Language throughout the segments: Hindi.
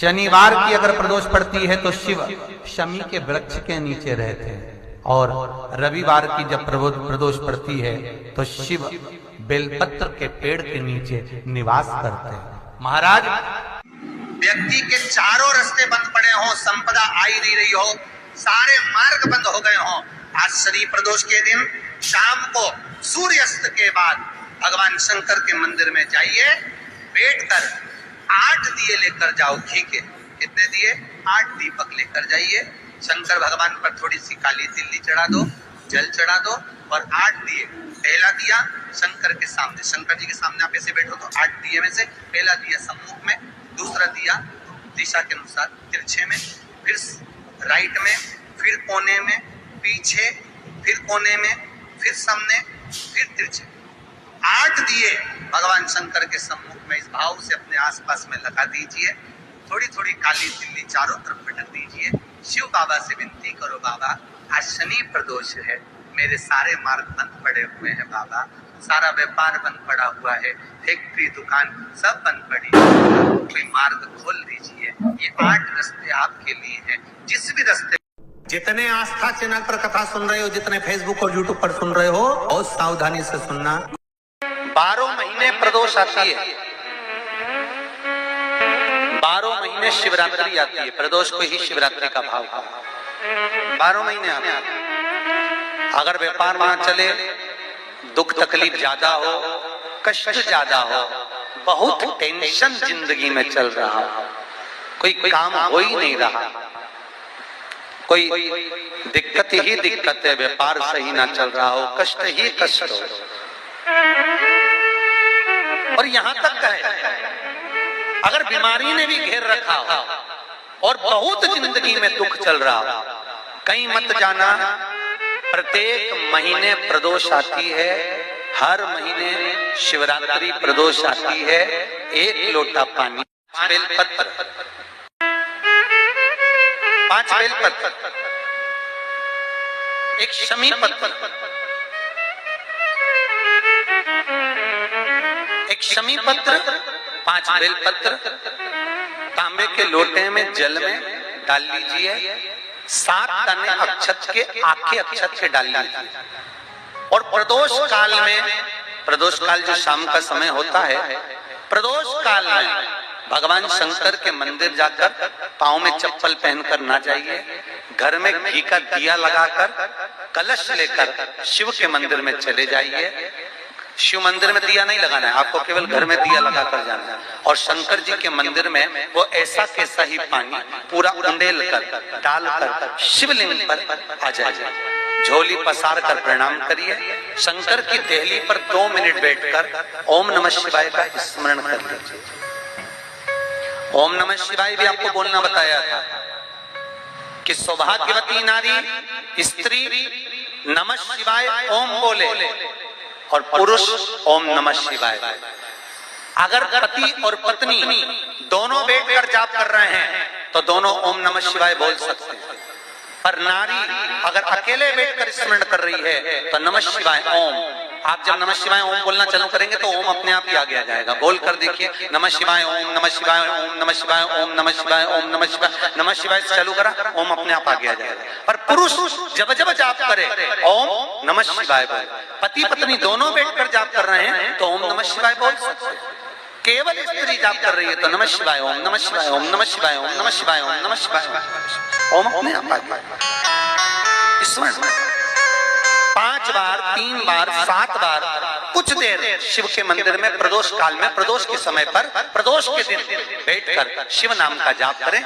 शनिवार की अगर प्रदोष पड़ती है तो शिव शमी के वृक्ष के नीचे रहते हैं, और रविवार की जब प्रदोष पड़ती है तो शिव बेलपत्र के पेड़ के नीचे निवास करते हैं। महाराज, व्यक्ति के चारों रास्ते बंद पड़े हों, संपदा आई नहीं रही हो, सारे मार्ग बंद हो गए हों, आज शनि प्रदोष के दिन शाम को सूर्यास्त के बाद भगवान शंकर के मंदिर में जाइए, बैठकर 8 दिए लेकर जाओ। घी के कितने दिए? 8 दीपक लेकर जाइए। शंकर भगवान पर थोड़ी सी काली तिल्ली चढ़ा दो, जल चढ़ा दो, और 8 दिए। पहला दिया शंकर के सामने, शंकर जी के सामने आप ऐसे बैठो तो 8 दिए में से पहला दिया सम्मुख में, दूसरा दिया दिशा के अनुसार तिरछे में, फिर राइट में, फिर कोने में, पीछे, फिर कोने में, फिर सामने, फिर तिरछे। 8 दिए भगवान शंकर के सम्मुख में इस भाव से अपने आसपास में लगा दीजिए। थोड़ी थोड़ी काली तिल्ली चारों तरफ पटक दीजिए। शिव बाबा से विनती करो, बाबा आज शनि प्रदोष है, मेरे सारे मार्ग बंद पड़े हुए हैं बाबा, सारा व्यापार बंद पड़ा हुआ है, फैक्ट्री दुकान सब बंद पड़ी है, कोई मार्ग खोल दीजिए। ये 8 रास्ते आपके लिए हैं, जिस भी रास्ते। जितने आस्था चैनल पर कथा सुन रहे हो, जितने फेसबुक और यूट्यूब पर सुन रहे हो, बहुत सावधानी से सुनना। 12 महीने प्रदोष आती है, 12 महीने शिवरात्रि आती है। प्रदोष को ही शिवरात्रि का भाव है। 12 महीने आते हैं। अगर व्यापार ना चले, दुख तकलीफ ज्यादा हो, कष्ट ज्यादा हो, बहुत टेंशन जिंदगी में चल रहा हो, कोई काम हो ही नहीं रहा, कोई दिक्कत ही दिक्कत है, व्यापार सही ना चल रहा हो, कष्ट ही कष्ट हो, और यहां तक है अगर बीमारी ने भी घेर रखा हो और बहुत जिंदगी में दुख चल रहा हो, कहीं मत जाना। प्रत्येक महीने प्रदोष आती है, हर महीने शिवरात्रि प्रदोष आती है। 1 लोटा पानी, 5 बेलपत्र, 5 बेलपत्र, 1 शमी पत्र, 1 शमी पत्र, 5 बेलपत्र तांबे के लोटे में जल में डाल लीजिए। 7 तने अक्षत के, आखे अक्षत के डाल लीजिए। और प्रदोष काल में, प्रदोष काल जो शाम का समय होता है, प्रदोष काल में भगवान शंकर के मंदिर जाकर पांव में चप्पल पहनकर ना जाइए, घर में घी का दिया लगाकर कलश लेकर शिव के मंदिर में चले जाइए। शिव मंदिर में दिया नहीं लगाना है, आपको केवल घर में दिया लगाकर जाना है। और शंकर जी के मंदिर में वो ऐसा कैसा ही पानी पूरा उंडेल कर डालकर शिवलिंग पर आ जाए, झोली पसार कर प्रणाम करिए। शंकर की देहली पर 2 मिनट बैठकर ओम नमः शिवाय का स्मरण कर लीजिए। ओम नमः शिवाय भी आपको बोलना बताया था कि सौभाग्यवती नारी स्त्री नमः शिवाय ओम बोले और पुरुष ओम नमः शिवाय। अगर पति और पत्नी दोनों बैठकर जाप कर रहे हैं तो दोनों ओम नमः शिवाय बोल सकते हैं, पर नारी अगर अकेले बैठकर स्मरण कर रही है तो नमः शिवाय ओम। आप जब नमः शिवाय ओम बोलना चालू करेंगे तो ओम अपने आप ही आगे आ जाएगा। बोल कर देखिए, नमः शिवाय ओम, नमः शिवाय ओम, नमः शिवाय ओम, नमः शिवाय ओम, नमः शिवाय, नमः शिवाय से चालू करा, ओम अपने आप आगे आ जाएगा। पर पुरुष जब जब जाप करे ओम नमः शिवाय बोले। पति पत्नी दोनों बैठकर जाप कर रहे हैं तो ओम नमः शिवाय बोल सकते हैं। केवल स्त्री जाप कर रही है तो नमः शिवाय ओम, नमः शिवाय ओम, नमः शिवाय ओम, नमः शिवाय ओम, नमः शिवाय ओम अपने आप आगे। 5 बार, 3 बार, 7 बार कुछ देर शिव के मंदिर में प्रदोष काल में, प्रदोष के समय पर, प्रदोष के दिन बैठकर शिव नाम का जाप करें।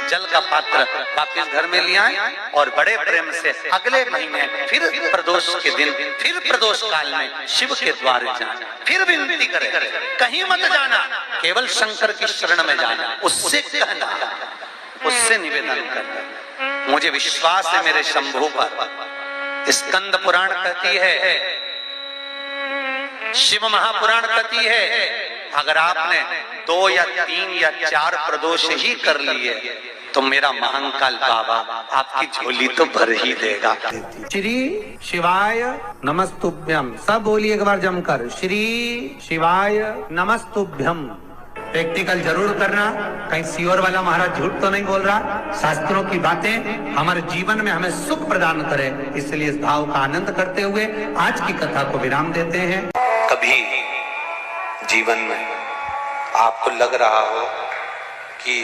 जल का पात्र वापिस घर में ले आए और बड़े प्रेम से अगले महीने फिर प्रदोष के दिन, फिर प्रदोष काल में शिव के द्वार जाना, फिर विनती करें। कहीं मत जाना, केवल शंकर की शरण में जाना, उससे कहना, उससे निवेदन करना, मुझे विश्वास है मेरे शंभू पर। स्कंद पुराण कहती है, शिव महापुराण कहती है, अगर आपने 2 या 3 या 4 प्रदोष ही कर लिए तो मेरा महाकाल बाबा आपकी झोली तो भर ही देगा। श्री शिवाय नमस्तुभ्यम, सब बोलिए एक बार जमकर, श्री शिवाय नमस्तुभ्यम। प्रैक्टिकल जरूर करना, कहीं सीओर वाला महाराज झूठ तो नहीं बोल रहा। शास्त्रों की बातें हमारे जीवन में हमें सुख प्रदान करे, इसलिए इस भाव का आनंद करते हुए आज की कथा को विराम देते हैं। कभी जीवन में आपको लग रहा हो कि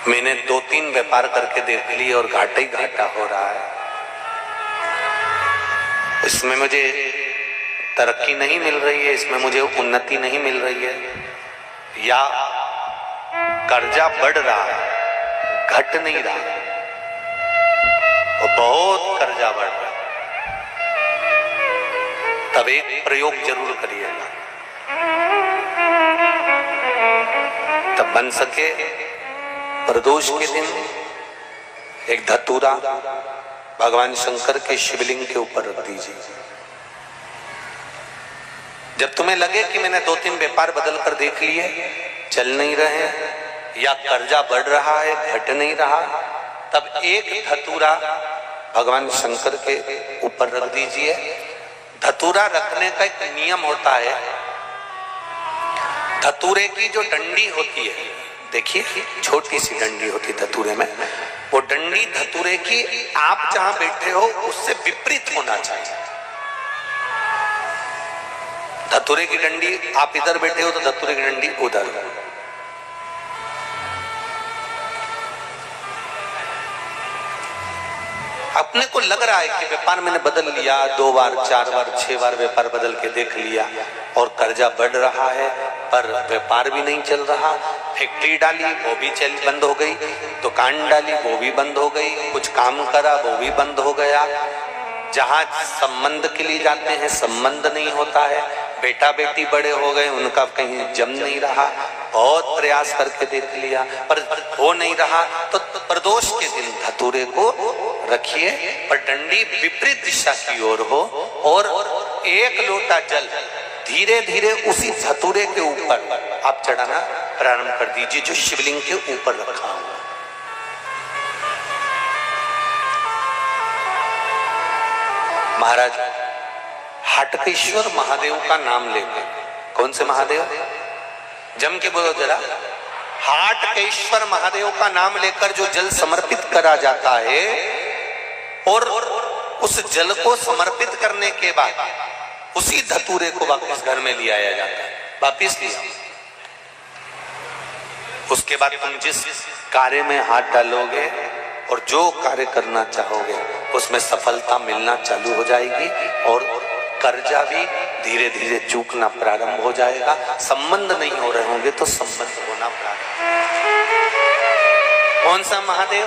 मैंने 2-3 व्यापार करके देख लिए और घाटा ही घाटा हो रहा है, इसमें मुझे तरक्की नहीं मिल रही है, इसमें मुझे उन्नति नहीं मिल रही है, या कर्जा बढ़ रहा है घट नहीं रहा, और बहुत कर्जा बढ़ रहा है, तब एक प्रयोग जरूर करिएगा। तब बन सके प्रदोष के दिन एक धतूरा भगवान शंकर के शिवलिंग के ऊपर रख दीजिए। जब तुम्हें लगे कि मैंने 2-3 व्यापार बदल कर देख लिए, चल नहीं रहे, या कर्जा बढ़ रहा है घट नहीं रहा, तब एक धतूरा भगवान शंकर के ऊपर रख दीजिए। धतूरा रखने का एक नियम होता है। धतूरे की जो डंडी होती है, देखिए छोटी सी डंडी होती है धतूरे में, वो डंडी धतूरे की आप जहां बैठे हो उससे विपरीत होना चाहिए। धतूरे की डंडी आप इधर बैठे हो तो धतूरे की डंडी उधर हो। अपने को लग रहा है कि व्यापार मैंने बदल लिया, 2 बार 4 बार 6 बार व्यापार बदल के देख लिया और कर्जा बढ़ रहा है, पर व्यापार भी नहीं चल रहा। फैक्ट्री डाली वो भी बंद हो गई, दुकान डाली वो भी बंद हो गई, कुछ काम करा वो भी बंद हो गया। जहां संबंध के लिए जाते हैं संबंध नहीं होता है, बेटा बेटी बड़े हो गए उनका कहीं जम नहीं रहा, बहुत प्रयास करके देख लिया पर हो नहीं रहा। तो प्रदोष के दिन धतूरे को रखिए, पर डंडी विपरीत दिशा की ओर हो, और 1 लोटा जल धीरे धीरे उसी धतूरे के ऊपर आप चढ़ाना प्रारंभ कर दीजिए जो शिवलिंग के ऊपर रखा हुआ। महाराज हाटकेश्वर महादेव का नाम लेके, कौन से महादेव, जम के बोलो जरा, हाटकेश्वर महादेव का नाम लेकर जो जल समर्पित करा जाता है, और उस जल को समर्पित करने के बाद उसी धतूरे को वापस घर में ले आया जाता है, वापिस लिया। उसके बाद तुम जिस कार्य में हाथ डालोगे और जो कार्य करना चाहोगे उसमें सफलता मिलना चालू हो जाएगी, और कर्जा भी धीरे धीरे चूकना प्रारंभ हो जाएगा। संबंध नहीं हो रहे होंगे तो संबंध होना प्रारंभ। कौन सा महादेव,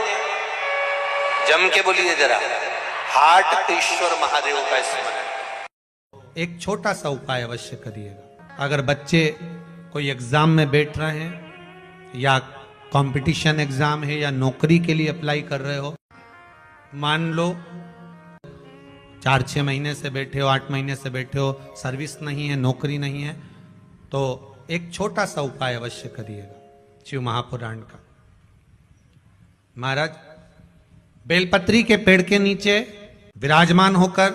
जम के बोलिए जरा, हाटकेश्वर महादेव का स्मरण। एक छोटा सा उपाय अवश्य करिएगा। अगर बच्चे कोई एग्जाम में बैठ रहे हैं, या कंपटीशन एग्जाम है, या नौकरी के लिए अप्लाई कर रहे हो, मान लो 4-6 महीने से बैठे हो, 8 महीने से बैठे हो, सर्विस नहीं है, नौकरी नहीं है, तो एक छोटा सा उपाय अवश्य करिएगा शिव महापुराण का। महाराज बेलपत्री के पेड़ के नीचे विराजमान होकर,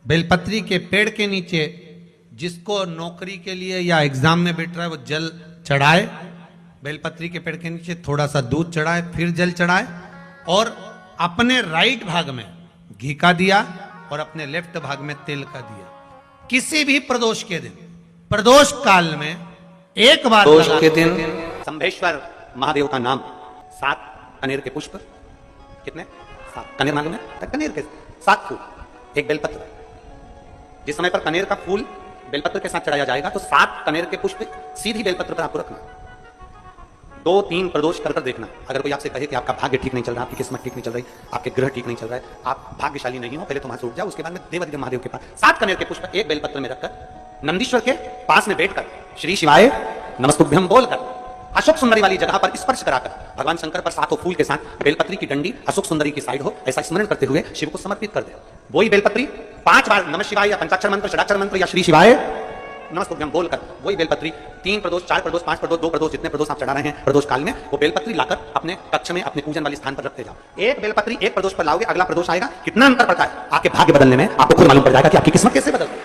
बेलपत्री के पेड़ के नीचे जिसको नौकरी के लिए या एग्जाम में बैठ रहा है वो जल चढ़ाए, बेलपत्री के पेड़ के नीचे थोड़ा सा दूध चढ़ाए, फिर जल चढ़ाए, और अपने राइट भाग में घी का दिया और अपने लेफ्ट भाग में तेल का दिया। किसी भी प्रदोष के दिन, प्रदोष काल में एक बार प्रदोष के दिन शंभेश्वर महादेव का नाम, 7 कनेर के पुष्प, कितने 7 कनेर मालूम है, कनेर के 7 फूल, 1 बेलपत्र। जिस समय पर कनेर का फूल बेलपत्र के साथ चढ़ाया जाएगा तो 7 कनेर के पुष्प सीधी बेलपत्र पर आपको रखना। 2-3 प्रदोष कर देखना। अगर कोई आपसे कहे कि आपका भाग्य ठीक नहीं चल रहा, आपकी किस्मत ठीक नहीं चल रही, आपके ग्रह ठीक नहीं चल रहा है, आप भाग्यशाली नहीं हो, पहले तो वहां से उठ जाओ। उसके बाद में देवाधिदेव महादेव के पास 7 कनेर के पुष्प 1 बेलपत्र में रखकर नंदीश्वर के पास में बैठकर श्री शिवाय नमस्तुभ्यम बोलकर अशोक सुंदरी वाली जगह पर स्पर्श कराकर भगवान शंकर पर 7 फूल के साथ बेलपत्री की डंडी अशोक सुंदरी की साइड हो, ऐसा स्मरण करते हुए शिव को समर्पित कर दे। वही बेलपत्री 5 बार नमः शिवाय या पंचाक्षर मंत्र, षडाक्षर मंत्र या श्री शिवाय नमस्तुभ्यम बोलकर वही बेलपत्री 3 प्रदोष, 4 प्रदोष, 5 प्रदोष, 2 प्रदोष, जितने प्रदोष आप चढ़ा रहे हैं प्रदोष काल में, वो बेलपत्री लाकर अपने कक्ष में अपने पूजन वाले स्थान पर रखते जाओ। एक बेलपत्री 1 प्रदोष पर लाओगे, अगला प्रदोष आएगा, कितना अंतर पड़ता है आपके भाग्य बदलने में, आपको खुद मालूम पड़ जाएगा कि आपकी किस्मत कैसे बदल गई।